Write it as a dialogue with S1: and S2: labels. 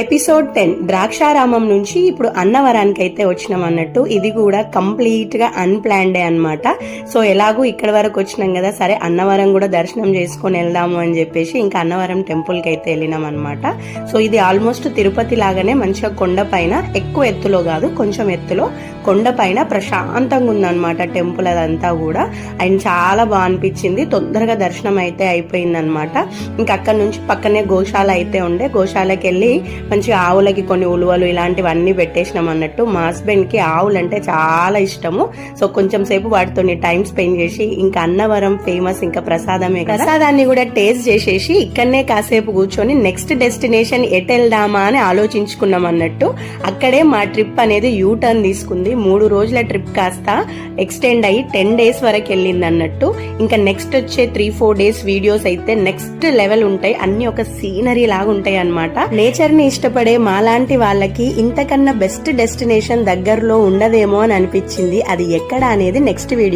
S1: Episode 10 Draksharamam నుంచి ఇప్పుడు అన్నవరానికి అయితే వచ్చినాం అన్నట్టు. ఇది కూడా కంప్లీట్ గా అన్ప్లాన్డే అన్నమాట. సో ఎలాగూ ఇక్కడ వరకు వచ్చినాం కదా, సరే అన్నవరం కూడా దర్శనం చేసుకొని వెళ్దాము అని చెప్పేసి ఇంకా అన్నవరం టెంపుల్ కి అయితే వెళ్ళినాం అనమాట. సో ఇది ఆల్మోస్ట్ తిరుపతి లాగానే మంచిగా కొండ పైన, ఎక్కువ ఎత్తులో కాదు కొంచెం ఎత్తులో కొండ పైన ప్రశాంతంగా ఉందన్నమాట టెంపుల్ అదంతా కూడా. అండ్ చాలా బాగా అనిపించింది. తొందరగా దర్శనం అయితే అయిపోయింది అనమాట. ఇంకా అక్కడ నుంచి పక్కనే గోశాల అయితే ఉండే, గోశాలకి వెళ్ళి మంచిగా ఆవులకి కొన్ని ఉలువలు ఇలాంటివన్నీ పెట్టేసినాం అన్నట్టు. మా హస్బెండ్ కి ఆవులు అంటే చాలా ఇష్టము. సో కొంచెం సేపు వాటితో టైం స్పెండ్ చేసి ఇంకా అన్నవరం ఫేమస్ ఇంకా ప్రసాదమే, ప్రసాదాన్ని కూడా టేస్ట్ చేసేసి ఇక్కడనే కాసేపు కూర్చొని నెక్స్ట్ డెస్టినేషన్ ఎటు వెళ్దామా అని ఆలోచించుకున్నాం అన్నట్టు. అక్కడే మా ట్రిప్ అనేది యూ టర్న్ తీసుకుంది. 3 రోజుల ట్రిప్ కాస్త ఎక్స్టెండ్ అయ్యి 10 days వరకు వెళ్ళింది అన్నట్టు. ఇంకా నెక్స్ట్ వచ్చే 3-4 days వీడియోస్ అయితే నెక్స్ట్ లెవెల్ ఉంటాయి. అన్ని ఒక సీనరీ లాగా ఉంటాయి అన్నమాట. నేచర్ ని ఇష్టపడే మాలాంటి వాళ్ళకి ఇంతకన్నా బెస్ట్ డెస్టినేషన్ దగ్గరలో ఉండదేమో అని అనిపించింది. అది ఎక్కడ అనేది నెక్స్ట్ వీడియో